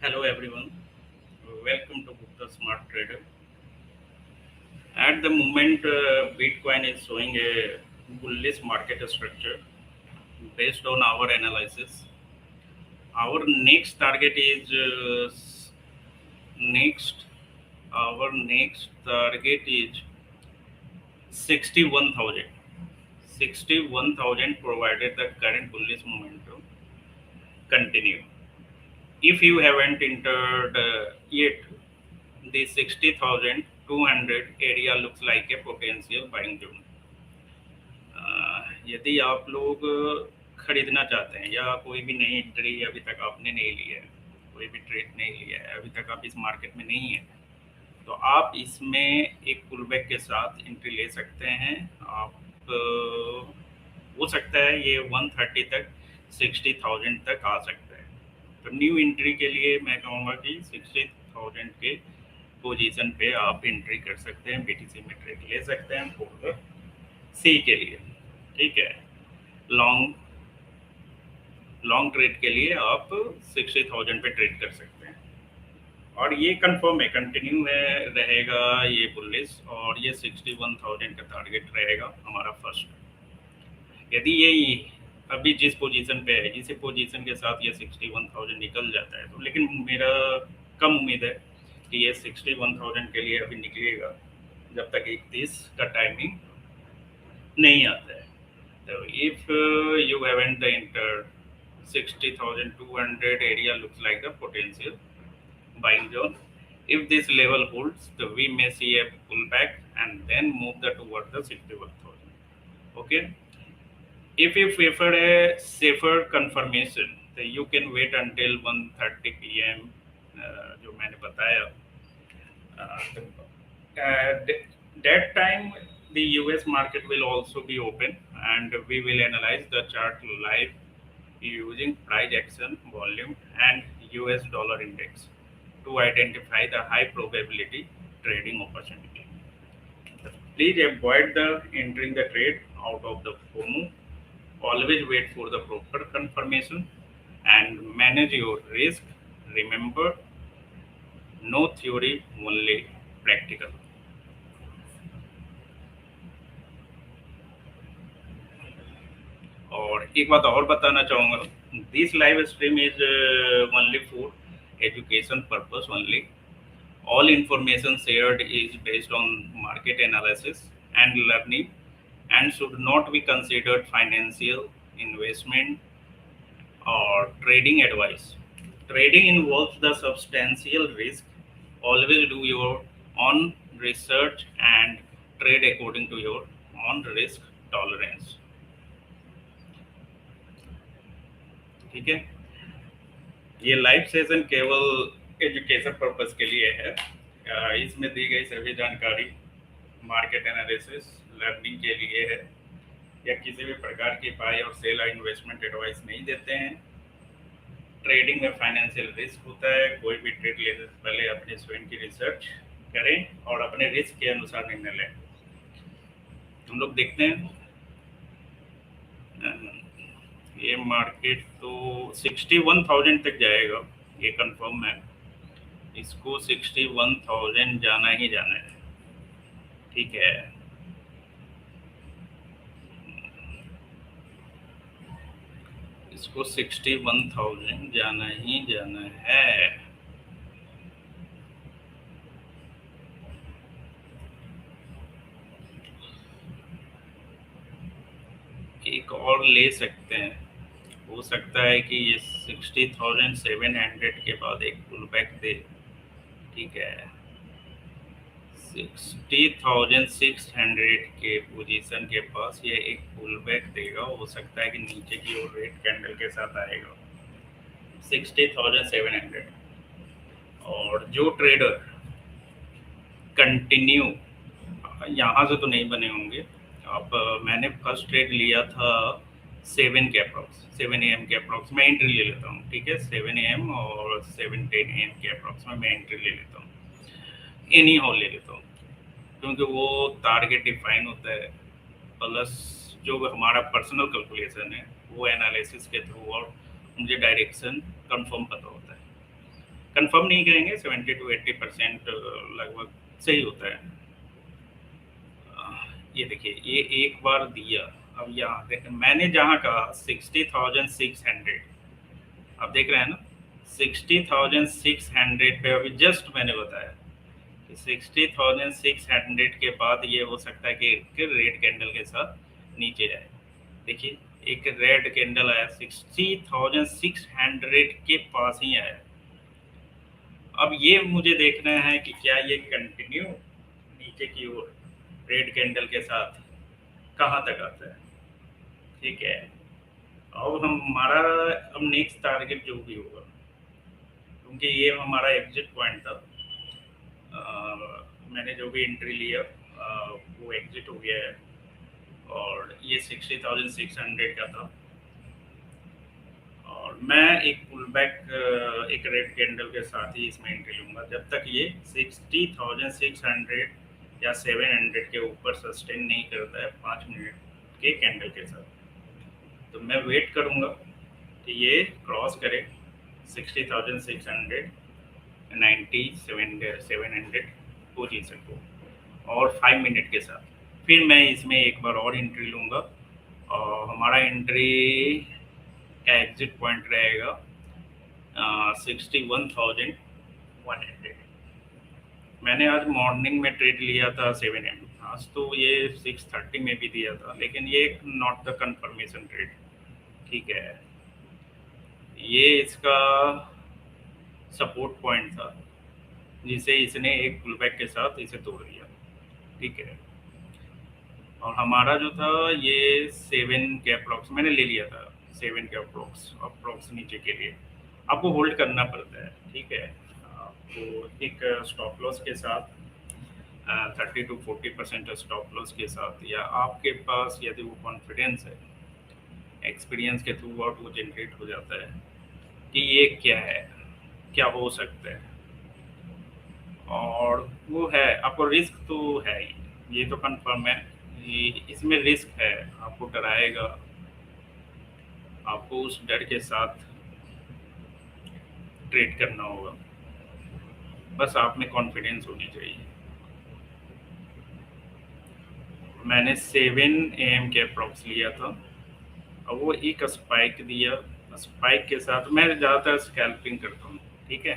Hello everyone, welcome to Gupta Smart Trader. At the moment, Bitcoin is showing a bullish market structure based on our analysis. Our next target is next. Our next target is 61,000. 61,000 provided the current bullish momentum continue. If you haven't entered yet, the 60,200 area looks like a potential buying zone. यदि आप लोग खरीदना चाहते हैं या कोई भी नई एंट्री अभी तक आपने नहीं लिया है, कोई भी ट्रेड नहीं लिया है, अभी तक आप इस मार्केट में नहीं है, तो आप इसमें एक पुल बैक के साथ एंट्री ले सकते हैं। आप हो सकता है ये 130 तक 60,000 तक आ सकता है। तो न्यू एंट्री के लिए मैं कहूँगा कि 60,000 के पोजीशन पे आप एंट्री कर सकते हैं, बीटीसी में ट्रेड ले सकते हैं फॉर सी के लिए। ठीक है, लॉन्ग लॉन्ग ट्रेड के लिए आप 60,000 पे ट्रेड कर सकते हैं और ये कंफर्म है, कंटिन्यू है रहेगा ये बुलिश, और ये 61,000 का टारगेट रहेगा हमारा फर्स्ट। यदि ये अभी जिस पोजीशन पे है, इसी पोजीशन के साथ ये 61,000 निकल जाता है तो, लेकिन मेरा कम उम्मीद है कि ये 61,000 के लिए अभी निकलेगा जब तक 31 का टाइमिंग नहीं आता है। So if you haven't entered 60,200 area looks like the potential buying zone. If this level holds, so we may see a pullback and then move the toward the 61,000. Okay. If you prefer a safer confirmation, so you can wait until 1:30 p.m. जो मैंने बताया, at that time the US market will also be open and we will analyze the chart live using price action, volume and US dollar index to identify the high probability trading opportunity. Please avoid the entering the trade out of the FOMO. Always wait for the proper confirmation and manage your risk. Remember, no theory, only practical. और एक बात और बताना चाहूँगा, this live stream is only for education purpose only. All information shared is based on market analysis and learning and should not be considered financial investment or trading advice. Trading involves the substantial risk. Always do your own research and trade according to your own risk tolerance. ठीक है, ये live session केवल education purpose के लिए है। इसमें दी गई सभी जानकारी मार्केट एनालिसिस लर्निंग के लिए है या किसी भी प्रकार की बाय और सेल इन्वेस्टमेंट एडवाइस नहीं देते हैं। ट्रेडिंग में फाइनेंशियल रिस्क होता है, कोई भी ट्रेड लेने से पहले अपने स्वयं की रिसर्च करें और अपने रिस्क के अनुसार निर्णय लें। हम लोग देखते हैं ये मार्केट तो 61,000 तक जाएगा, ये कंफर्म है। इसको 61,000 जाना ही जाना है। ठीक है, इसको 61,000 जाना ही जाना है। एक और ले सकते हैं, हो सकता है कि ये 60,700 के बाद एक पुल बैक दे। ठीक है, 60,600 के पोजीशन के पास ये एक पुल बैक देगा। हो सकता है कि नीचे की ओर रेड कैंडल के साथ आएगा 60,700। और जो ट्रेडर कंटिन्यू यहाँ से तो नहीं बने होंगे। अब मैंने फर्स्ट ट्रेड लिया था 7 के अप्रॉक्स, 7 AM के अप्रॉक्स में एंट्री ले लेता हूँ। ठीक है, 7 AM और 7:10 AM के अप्रॉक्स में मैं एंट्री ले लेता हूँ, एनी हाउ ले लेता हूँ, क्योंकि वो टारगेट डिफाइन होता है प्लस जो हमारा पर्सनल कैलकुलेशन है वो एनालिसिस के थ्रू और मुझे डायरेक्शन कंफर्म पता होता है। कंफर्म नहीं कहेंगे, 70 to 80% लगभग सही होता है। ये देखिए, ये एक बार दिया। अब यहाँ देख, मैंने जहाँ कहा 60,600, आप देख रहे हैं ना, 60,600 पे अभी जस्ट मैंने बताया कि 60,600 के बाद ये हो सकता है कि एक रेड कैंडल के साथ नीचे जाए। देखिए, एक रेड कैंडल आया 60,600 के पास ही आया। अब ये मुझे देखना है कि क्या ये कंटिन्यू नीचे की ओर रेड कैंडल के साथ कहाँ तक आता है। ठीक है, अब हमारा अब नेक्स्ट टारगेट जो भी होगा, क्योंकि ये हमारा एग्जिट पॉइंट था, मैंने जो भी एंट्री लिया वो एग्जिट हो गया है, और ये 60,600 का था, और मैं एक पुल बैक एक रेड कैंडल के साथ ही इसमें एंट्री लूँगा जब तक ये 60,600 या 700 के ऊपर सस्टेन नहीं करता है 5 मिनट के कैंडल के साथ। तो मैं वेट करूँगा कि ये क्रॉस करे 60,600, 700 पोजीशन को, और 5 मिनट के साथ फिर मैं इसमें एक बार और एंट्री लूँगा, और हमारा एंट्री का एग्जिट पॉइंट रहेगा 61,100। मैंने आज मॉर्निंग में ट्रेड लिया था 7 AM, आज तो ये 6:30 में भी दिया था, लेकिन ये नॉट द कंफर्मेशन ट्रेड। ठीक है, ये इसका सपोर्ट पॉइंट था जिसे इसने एक पुल बैक के साथ इसे तोड़ दिया। ठीक है, और हमारा जो था ये 7 के अप्रॉक्स मैंने ले लिया था, 7 के अप्रॉक्स नीचे के लिए आपको होल्ड करना पड़ता है। ठीक है, आपको एक स्टॉप लॉस के साथ 30 to 40% स्टॉप लॉस के साथ, या आपके पास यदि वो कॉन्फिडेंस है, एक्सपीरियंस के थ्रू आउट वो जनरेट हो जाता है कि ये क्या है, क्या हो सकता है, और वो है, आपको रिस्क तो है ही, ये तो कंफर्म है, इसमें रिस्क है, आपको डराएगा, आपको उस डर के साथ ट्रेड करना होगा, बस आप में कॉन्फिडेंस होनी चाहिए। मैंने 7 AM के अप्रॉक्स लिया था, अब वो एक स्पाइक दिया, स्पाइक के साथ मैं ज़्यादातर स्कैल्पिंग करता हूँ। ठीक है,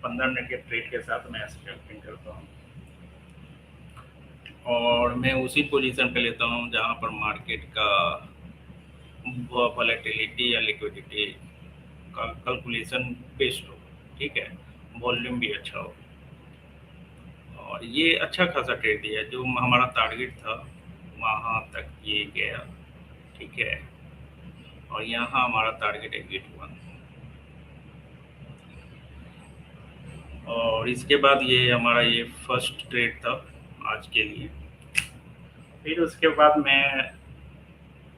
15 मिनट के ट्रेड के साथ मैं स्कैल्पिंग करता हूँ, और मैं उसी पोजीशन पे लेता हूँ जहाँ पर मार्केट का वॉलेटिलिटी या लिक्विडिटी का कैलकुलेशन बेस्ड हो। ठीक है, वॉल्यूम भी अच्छा हो, और ये अच्छा खासा ट्रेड दिया, जो हमारा टारगेट था वहाँ तक ये गया। ठीक है, और यहाँ हमारा टारगेट एग्जिट हुआ, और इसके बाद ये हमारा ये फर्स्ट ट्रेड था आज के लिए। फिर उसके बाद मैं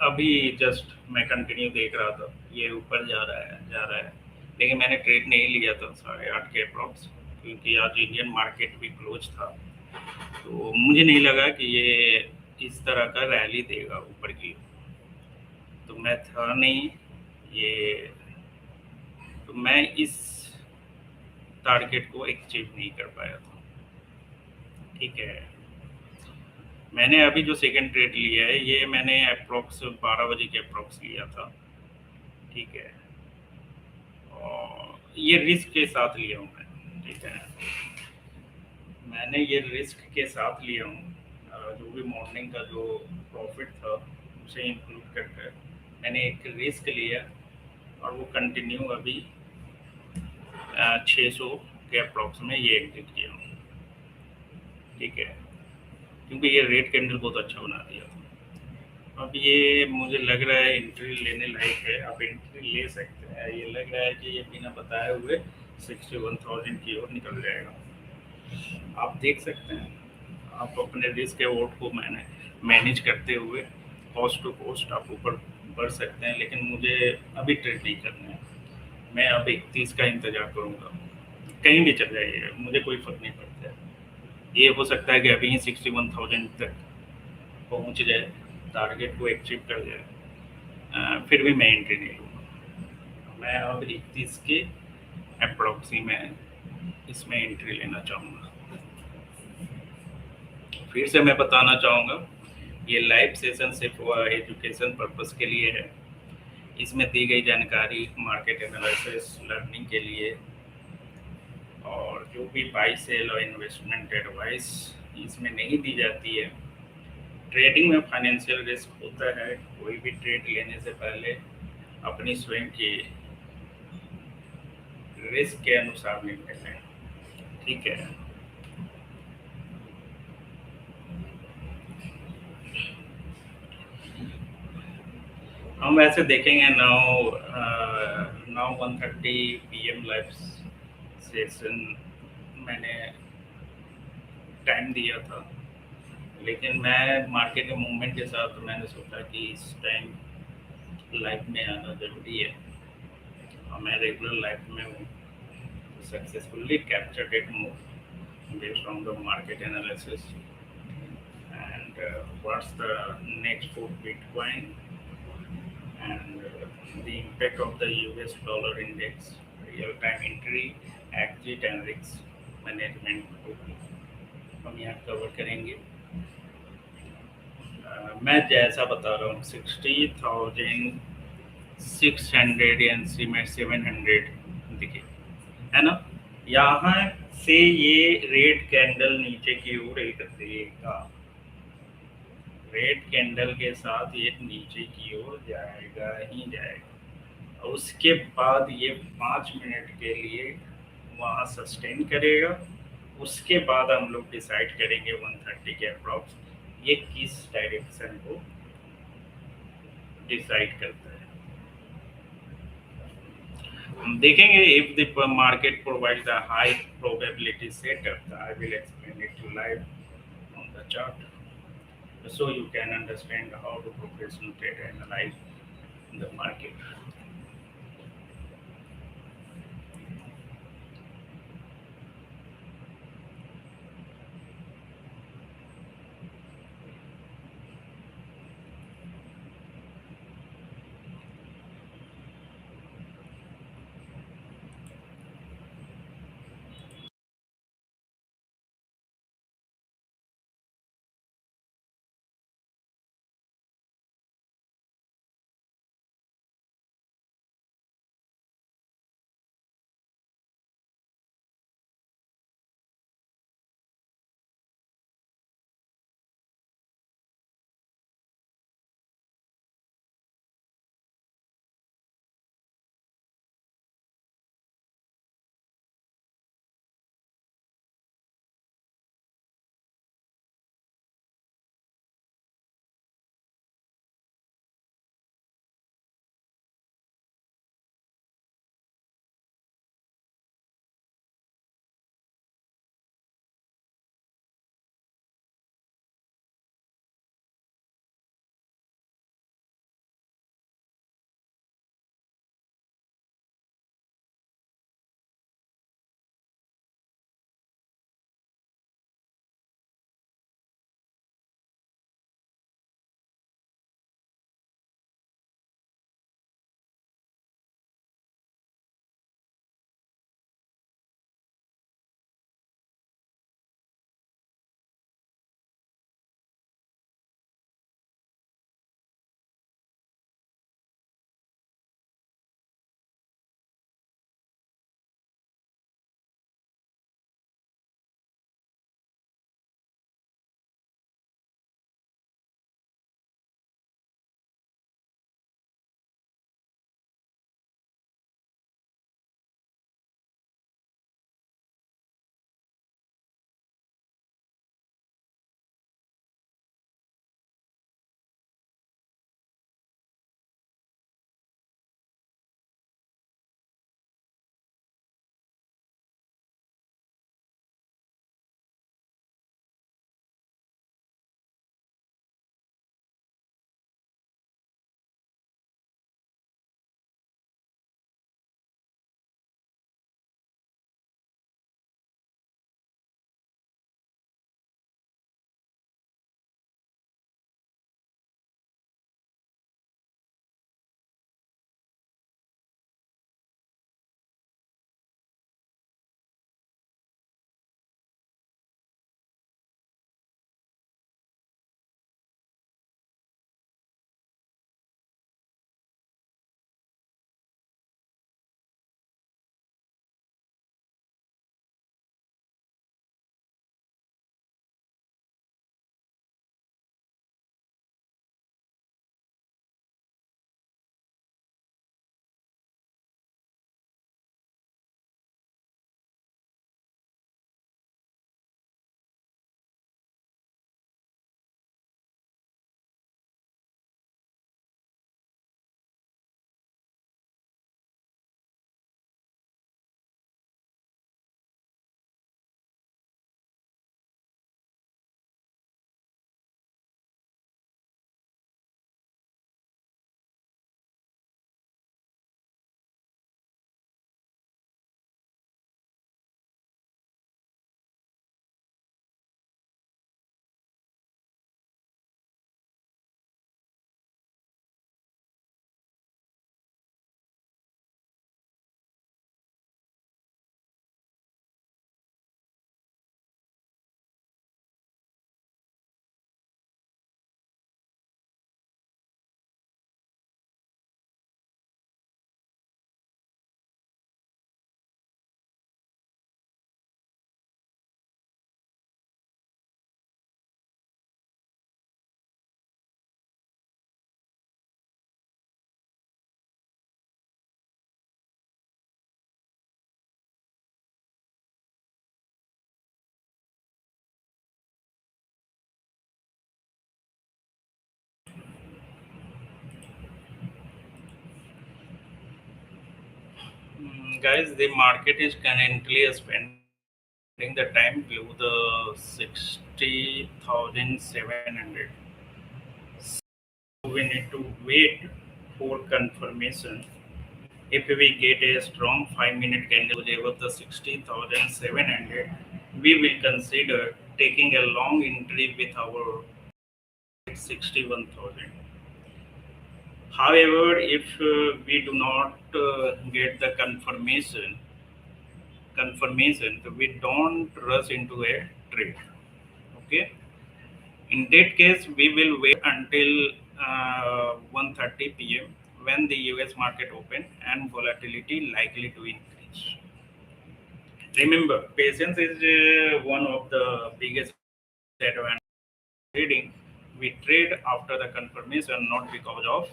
अभी जस्ट मैं कंटिन्यू देख रहा था, ये ऊपर जा रहा है जा रहा है, लेकिन मैंने ट्रेड नहीं लिया था 8:30 के अप्रॉक्स, क्योंकि आज इंडियन मार्केट भी क्लोज था, तो मुझे नहीं लगा कि ये इस तरह का रैली देगा ऊपर की, तो मैं था नहीं ये, तो मैं इस टारगेट को अचीव नहीं कर पाया था। ठीक है, मैंने अभी जो सेकंड ट्रेड लिया है ये मैंने अप्रॉक्स 12 बजे के अप्रॉक्स लिया था। ठीक है, और ये रिस्क के साथ लिया हूँ मैं। ठीक है, मैंने ये रिस्क के साथ लिया हूँ, जो भी मॉर्निंग का जो प्रॉफिट था उसे इंक्लूड करके मैंने एक रिस्क लिया, और वो कंटिन्यू अभी 600 के अप्रॉक्स में ये एग्जिट किया हूँ। ठीक है, क्योंकि ये रेड कैंडल बहुत अच्छा बना दिया था। अब ये मुझे लग रहा है एंट्री लेने लायक है, आप एंट्री ले सकते हैं। ये लग रहा है कि ये बिना बताए हुए 61,000 की ओर निकल जाएगा। आप देख सकते हैं, आप अपने रिस्क वोट को मैनेज करते हुए कॉस्ट टू कॉस्ट आप ऊपर बढ़ सकते हैं, लेकिन मुझे अभी ट्रेड नहीं करना है। मैं अब 31 का इंतज़ार करूँगा, कहीं भी चल जाइए मुझे कोई फ़र्क नहीं पड़ता है। ये हो सकता है कि अभी ही 61,000 तक पहुँच जाए, टारगेट को अचीव कर जाए, फिर भी मैं एंट्री नहीं लूँगा। मैं अब 31 के अप्रॉक्स ही में इसमें एंट्री लेना चाहूँगा। फिर से मैं बताना चाहूँगा, ये लाइव सेशन सिर्फ एजुकेशन पर्पस के लिए है। इसमें दी गई जानकारी मार्केट एनालिसिस लर्निंग के लिए, और जो भी बाई सेल और इन्वेस्टमेंट एडवाइस इसमें नहीं दी जाती है। ट्रेडिंग में फाइनेंशियल रिस्क होता है, कोई भी ट्रेड लेने से पहले अपनी स्वयं की रिस्क के अनुसार निर्णय लें। ठीक है। हम वैसे देखेंगे नाउ, 1:30 PM लाइव सेशन मैंने टाइम दिया था, लेकिन मैं मार्केट के मूवमेंट के साथ मैंने सोचा कि इस टाइम लाइफ में आना ज़रूरी है, और मैं रेगुलर लाइफ में हूँ। Successfully captured it move based on the market analysis, and what's the next for Bitcoin, and the impact of the US dollar index, real-time entry, exit and risk management को हम यहाँ cover करेंगे। मैं जैसा बता रहा हूँ 60,600 एनसी में 700 दिखे, है ना। यहाँ से ये रेड कैंडल नीचे की ओर एक देगा, रेड कैंडल के साथ ये नीचे की ओर जाएगा ही जाएगा, और उसके बाद ये 5 मिनट के लिए वहाँ सस्टेन करेगा। उसके बाद हम लोग डिसाइड करेंगे 1:30 के अप्रॉक्स ये किस डायरेक्शन को डिसाइड करता है। हम देखेंगे if the market provides a high probability setup, I will explain it to live on the chart, so you can understand how to professional trader analyze the market. Guys, the market is currently spending the time below the 60,700. So we need to wait for confirmation. If we get a strong 5-minute candle above the 60,700, we will consider taking a long entry with our 61,000. However, if we do not get the confirmation, so we don't rush into a trade. Okay. In that case, we will wait until 1:30 p.m. when the US market open and volatility likely to increase. Remember, patience is one of the biggest advantages of trading. We trade after the confirmation, not because of